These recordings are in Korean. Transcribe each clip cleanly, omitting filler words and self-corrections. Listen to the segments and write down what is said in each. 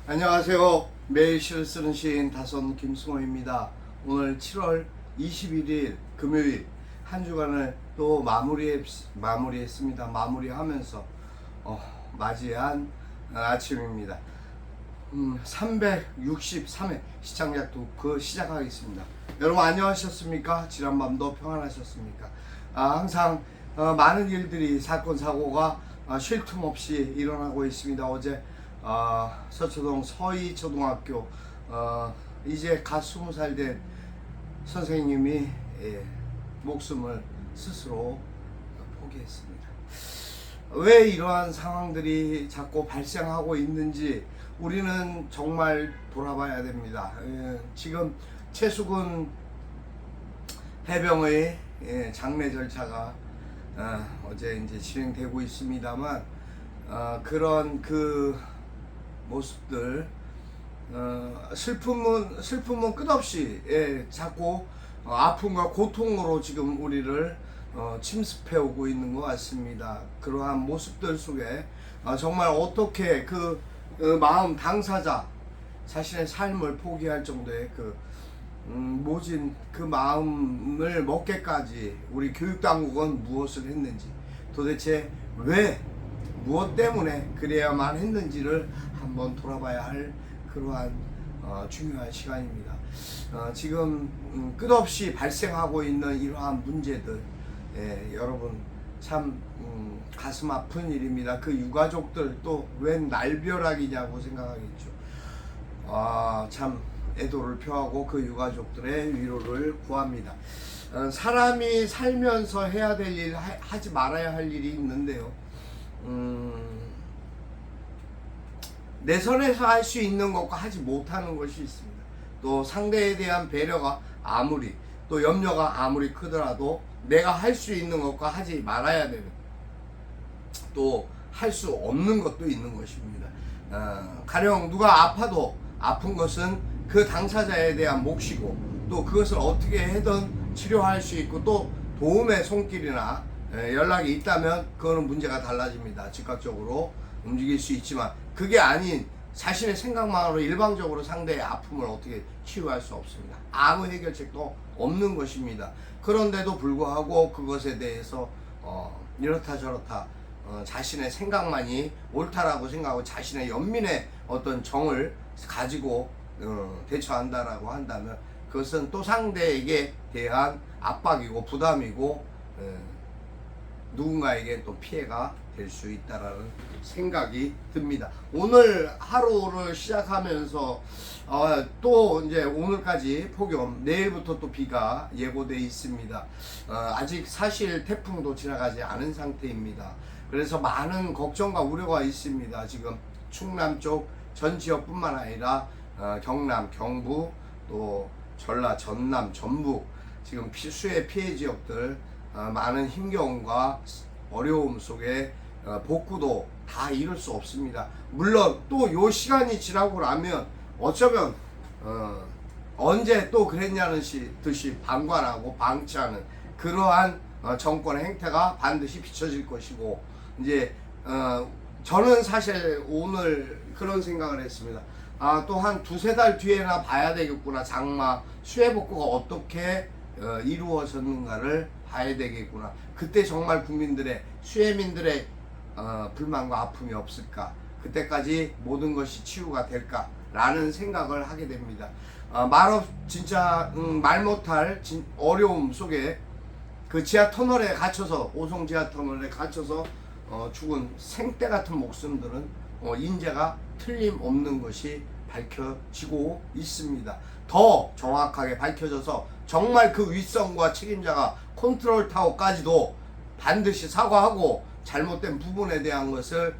안녕하세요. 매일 시를 쓰는 시인 다선 김승호입니다. 오늘 7월 21일 금요일 한 주간을 또 마무리했습니다. 마무리하면서 맞이한 아침입니다. 363회 시청자 토크 시작하겠습니다. 여러분 안녕하셨습니까? 지난밤도 평안하셨습니까? 항상 많은 일들이 사건 사고가 쉴 틈 없이 일어나고 있습니다. 어제 서초동 서희초등학교 이제 갓 20살 된 선생님이 목숨을 스스로 포기했습니다. 왜 이러한 상황들이 자꾸 발생하고 있는지 우리는 정말 돌아봐야 됩니다. 지금 최수근 해병의 장례 절차가 어제 이제 진행되고 있습니다만 그런 그 모습들 슬픔은 끝없이 자꾸 아픔과 고통으로 지금 우리를 침습해 오고 있는 것 같습니다. 그러한 모습들 속에 정말 어떻게 그 마음 당사자 자신의 삶을 포기할 정도의 그 모진 그 마음을 먹게까지 우리 교육당국은 무엇을 했는지, 도대체 왜 무엇 때문에 그래야만 했는지를 한번 돌아봐야 할 그러한 중요한 시간입니다. 지금 끝없이 발생하고 있는 이러한 문제들, 여러분 참 가슴 아픈 일입니다. 그 유가족들 또 웬 날벼락이냐고 생각하겠죠. 참 애도를 표하고 그 유가족들의 위로를 구합니다. 사람이 살면서 해야 될 일, 하지 말아야 할 일이 있는데요. 내 선에서 할 수 있는 것과 하지 못하는 것이 있습니다. 또 상대에 대한 배려가 아무리 또 염려가 아무리 크더라도 내가 할 수 있는 것과 하지 말아야 되는, 또 할 수 없는 것도 있는 것입니다. 가령 누가 아파도 아픈 것은 그 당사자에 대한 몫이고, 또 그것을 어떻게 해든 치료할 수 있고, 또 도움의 손길이나 연락이 있다면 그거는 문제가 달라집니다. 즉각적으로 움직일 수 있지만 그게 아닌 자신의 생각만으로 일방적으로 상대의 아픔을 어떻게 치유할 수 없습니다. 아무 해결책도 없는 것입니다. 그런데도 불구하고 그것에 대해서 이렇다 저렇다 자신의 생각만이 옳다라고 생각하고 자신의 연민의 어떤 정을 가지고 대처한다라고 한다면 그것은 또 상대에게 대한 압박이고 부담이고 누군가에게 또 피해가 될 수 있다라는 생각이 듭니다. 오늘 하루를 시작하면서 또 이제 오늘까지 폭염, 내일부터 또 비가 예고돼 있습니다. 아직 사실 태풍도 지나가지 않은 상태입니다. 그래서 많은 걱정과 우려가 있습니다. 지금 충남 쪽 전 지역뿐만 아니라 경남, 경부, 또 전라, 전남, 전북 지금 수해 피해 지역들 많은 힘겨움과 어려움 속에 복구도 다 이룰 수 없습니다. 물론 또 요 시간이 지나고 나면 어쩌면 언제 또 그랬냐는 듯이 방관하고 방치하는 그러한 정권의 행태가 반드시 비춰질 것이고, 이제 저는 사실 오늘 그런 생각을 했습니다. 또 한 두세 달 뒤에나 봐야 되겠구나. 장마 수해 복구가 어떻게 이루어졌는가를 봐야 되겠구나. 그때 정말 국민들의, 수해민들의 불만과 아픔이 없을까? 그때까지 모든 것이 치유가 될까? 라는 생각을 하게 됩니다. 진짜 말 못할 어려움 속에 그 지하터널에 갇혀서, 오송 지하터널에 갇혀서 죽은 생떼 같은 목숨들은 인재가 틀림없는 것이 밝혀지고 있습니다. 더 정확하게 밝혀져서 정말 그 윗선과 책임자가 컨트롤 타워까지도 반드시 사과하고 잘못된 부분에 대한 것을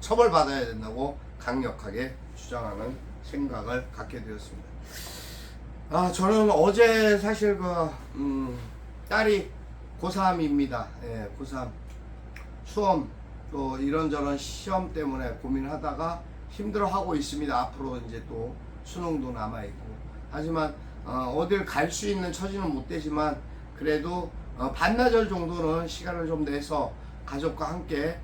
처벌받아야 된다고 강력하게 주장하는 생각을 갖게 되었습니다. 저는 어제 사실 딸이 고3입니다. 고3 수험 또 이런저런 시험 때문에 고민하다가 힘들어하고 있습니다. 앞으로 이제 또 수능도 남아있고, 하지만 어딜 갈 수 있는 처지는 못 되지만 그래도 반나절 정도는 시간을 좀 내서 가족과 함께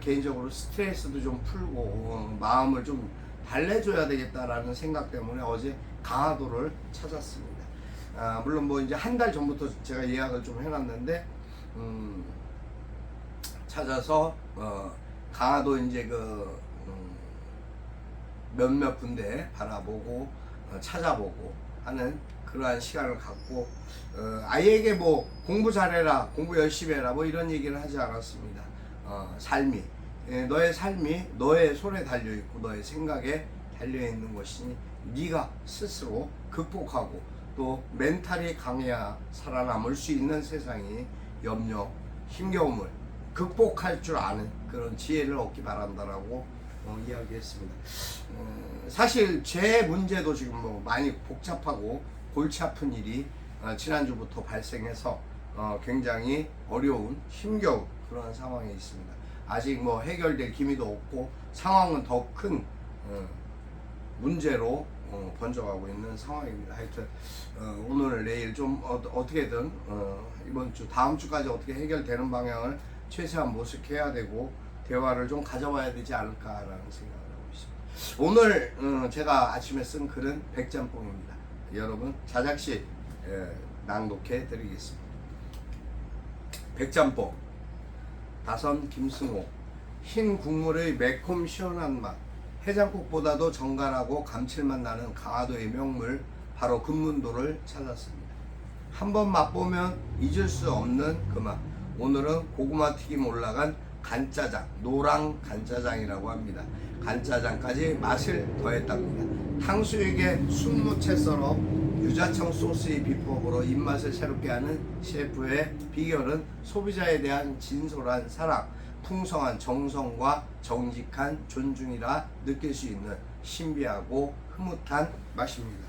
개인적으로 스트레스도 좀 풀고 마음을 좀 달래줘야 되겠다라는 생각 때문에 어제 강화도를 찾았습니다. 물론 뭐 이제 한 달 전부터 제가 예약을 좀 해놨는데 찾아서 강화도 이제 몇몇 군데 바라보고 찾아보고 하는 그러한 시간을 갖고 아이에게 뭐 공부 잘해라, 공부 열심히 해라 뭐 이런 얘기를 하지 않았습니다. 삶이 너의 삶이 너의 손에 달려 있고 너의 생각에 달려 있는 것이니 네가 스스로 극복하고 또 멘탈이 강해야 살아남을 수 있는 세상이 염려, 힘겨움을 극복할 줄 아는 그런 지혜를 얻기 바란다라고 이야기했습니다. 사실 제 문제도 지금 뭐 많이 복잡하고 골치 아픈 일이 지난주부터 발생해서 굉장히 어려운 힘겨운 그런 상황에 있습니다. 아직 뭐 해결될 기미도 없고 상황은 더 큰 문제로 번져가고 있는 상황입니다. 하여튼 오늘 내일 좀 어떻게든 이번 주 다음 주까지 어떻게 해결되는 방향을 최대한 모색해야 되고 대화를 좀 가져봐야 되지 않을까라는 생각을 하고 있습니다. 오늘 제가 아침에 쓴 글은 백짬뽕입니다. 여러분 자작시 낭독해 드리겠습니다. 백짬뽕 다선 김승호 흰 국물의 매콤 시원한 맛 해장국보다도 정갈하고 감칠맛 나는 강화도의 명물 바로 금문도를 찾았습니다. 한번 맛보면 잊을 수 없는 그 맛. 오늘은 고구마 튀김 올라간 간짜장, 노랑 간짜장이라고 합니다. 간짜장까지 맛을 더했답니다. 탕수육에 순무채 썰어 유자청 소스의 비법으로 입맛을 새롭게 하는 셰프의 비결은 소비자에 대한 진솔한 사랑, 풍성한 정성과 정직한 존중이라 느낄 수 있는 신비하고 흐뭇한 맛입니다.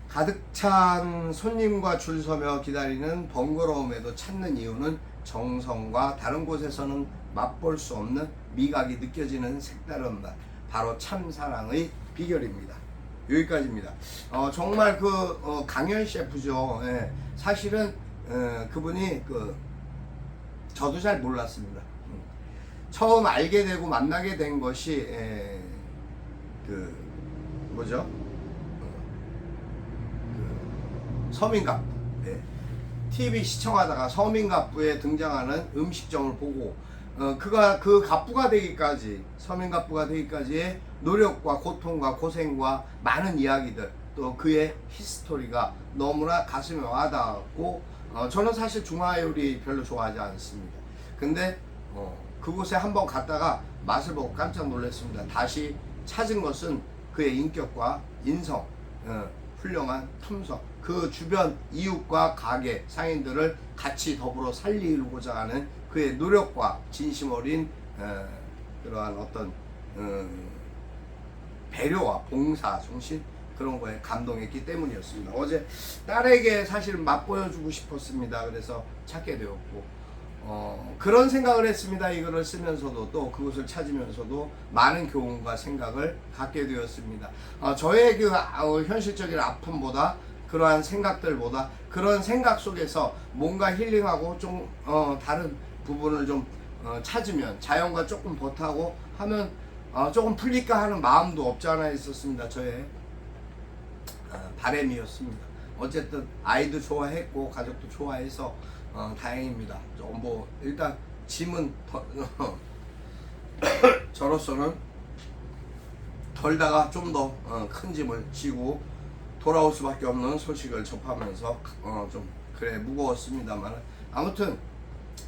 가득 찬 손님과 줄 서며 기다리는 번거로움에도 찾는 이유는 정성과 다른 곳에서는 맛볼 수 없는 미각이 느껴지는 색다른 맛, 바로 참사랑의 비결입니다. 여기까지입니다. 정말 강현 셰프죠. 예, 사실은 그분이 저도 잘 몰랐습니다. 처음 알게 되고 만나게 된 것이 뭐죠? 서민갑부. 예. TV 시청하다가 서민갑부에 등장하는 음식점을 보고 그가 그 갑부가 되기까지 서민갑부가 되기까지의 노력과 고통과 고생과 많은 이야기들 또 그의 히스토리가 너무나 가슴에 와닿았고 저는 사실 중화요리 별로 좋아하지 않습니다. 근데 그곳에 한번 갔다가 맛을 보고 깜짝 놀랐습니다. 다시 찾은 것은 그의 인격과 인성, 훌륭한 품성, 그 주변 이웃과 가게, 상인들을 같이 더불어 살리고자 하는 그의 노력과 진심 어린 그러한 어떤 배려와 봉사 정신 그런 거에 감동했기 때문이었습니다. 어제 딸에게 사실 맛보여주고 싶었습니다. 그래서 찾게 되었고 그런 생각을 했습니다. 이거를 쓰면서도 또 그것을 찾으면서도 많은 교훈과 생각을 갖게 되었습니다. 저의 현실적인 아픔보다 그러한 생각들보다 그런 생각 속에서 뭔가 힐링하고 좀 다른 부분을 좀 찾으면 자연과 조금 버타고 하면 조금 풀릴까 하는 마음도 없지 않아 있었습니다. 저의 바람이었습니다. 어쨌든 아이도 좋아했고 가족도 좋아해서 다행입니다. 뭐 일단 짐은 저로서는 덜다가 좀 더 큰 짐을 지고 돌아올 수밖에 없는 소식을 접하면서 좀 그래 무거웠습니다만 아무튼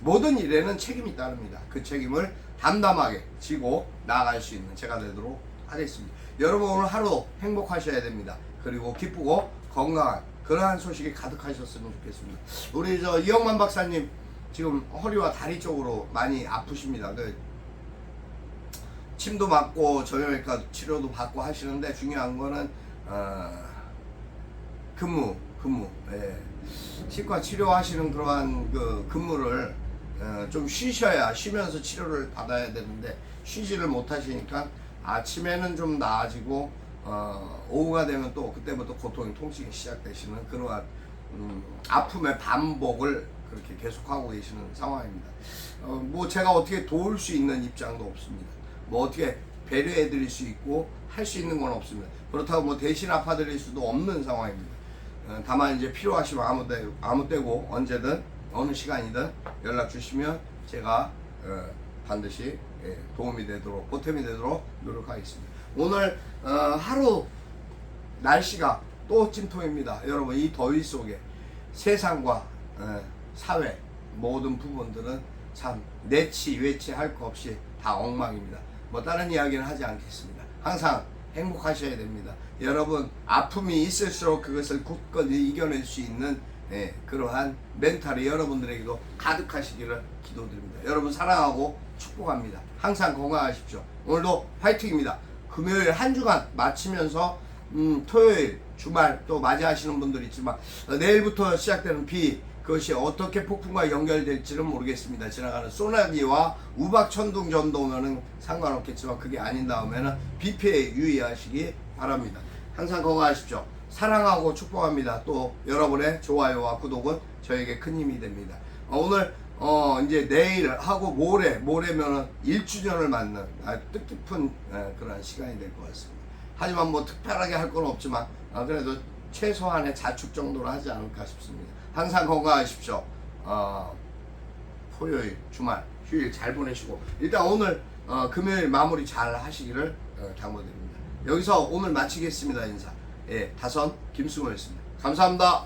모든 일에는 책임이 따릅니다. 그 책임을 담담하게 지고 나아갈 수 있는 제가 되도록 하겠습니다. 여러분 오늘 하루 행복하셔야 됩니다. 그리고 기쁘고 건강한 그러한 소식이 가득하셨으면 좋겠습니다. 우리 이영만 박사님 지금 허리와 다리 쪽으로 많이 아프십니다. 침도 맞고 정형외과 치료도 받고 하시는데 중요한 거는 근무 예. 치과 치료하시는 그러한 근무를 좀 쉬면서 치료를 받아야 되는데 쉬지를 못하시니까 아침에는 좀 나아지고 오후가 되면 또 그때부터 고통이 통증이 시작되시는 그러한 아픔의 반복을 그렇게 계속하고 계시는 상황입니다. 뭐 제가 어떻게 도울 수 있는 입장도 없습니다. 뭐 어떻게 배려해 드릴 수 있고 할 수 있는 건 없습니다. 그렇다고 뭐 대신 아파 드릴 수도 없는 상황입니다. 다만 이제 필요하시면 아무 때고 언제든 어느 시간이든 연락 주시면 제가 반드시 도움이 되도록 보탬이 되도록 노력하겠습니다. 오늘 하루 날씨가 또 찜통입니다. 여러분 이 더위 속에 세상과 사회 모든 부분들은 참 내치 외치 할 거 없이 다 엉망입니다. 뭐 다른 이야기는 하지 않겠습니다. 항상 행복하셔야 됩니다. 여러분 아픔이 있을수록 그것을 굳건히 이겨낼 수 있는 그러한 멘탈이 여러분들에게도 가득하시기를 기도드립니다. 여러분 사랑하고 축복합니다. 항상 건강하십시오. 오늘도 화이팅입니다. 금요일 한 주간 마치면서 토요일 주말 또 맞이하시는 분들 있지만 내일부터 시작되는 비 그것이 어떻게 폭풍과 연결될지는 모르겠습니다. 지나가는 소나기와 우박 천둥 전도면은 상관없겠지만 그게 아닌 다음에는 비 피해 유의하시기 바랍니다. 항상 건강하십시오. 사랑하고 축복합니다. 또 여러분의 좋아요와 구독은 저에게 큰 힘이 됩니다. 오늘 이제 내일하고 모레면은 1주년을 맞는 뜻깊은 그런 시간이 될 것 같습니다. 하지만 뭐 특별하게 할 건 없지만 그래도 최소한의 자축 정도는 하지 않을까 싶습니다. 항상 건강하십시오. 토요일, 주말, 휴일 잘 보내시고 일단 오늘 금요일 마무리 잘 하시기를 당부드립니다. 여기서 오늘 마치겠습니다. 인사. 다선 김승호였습니다. 감사합니다.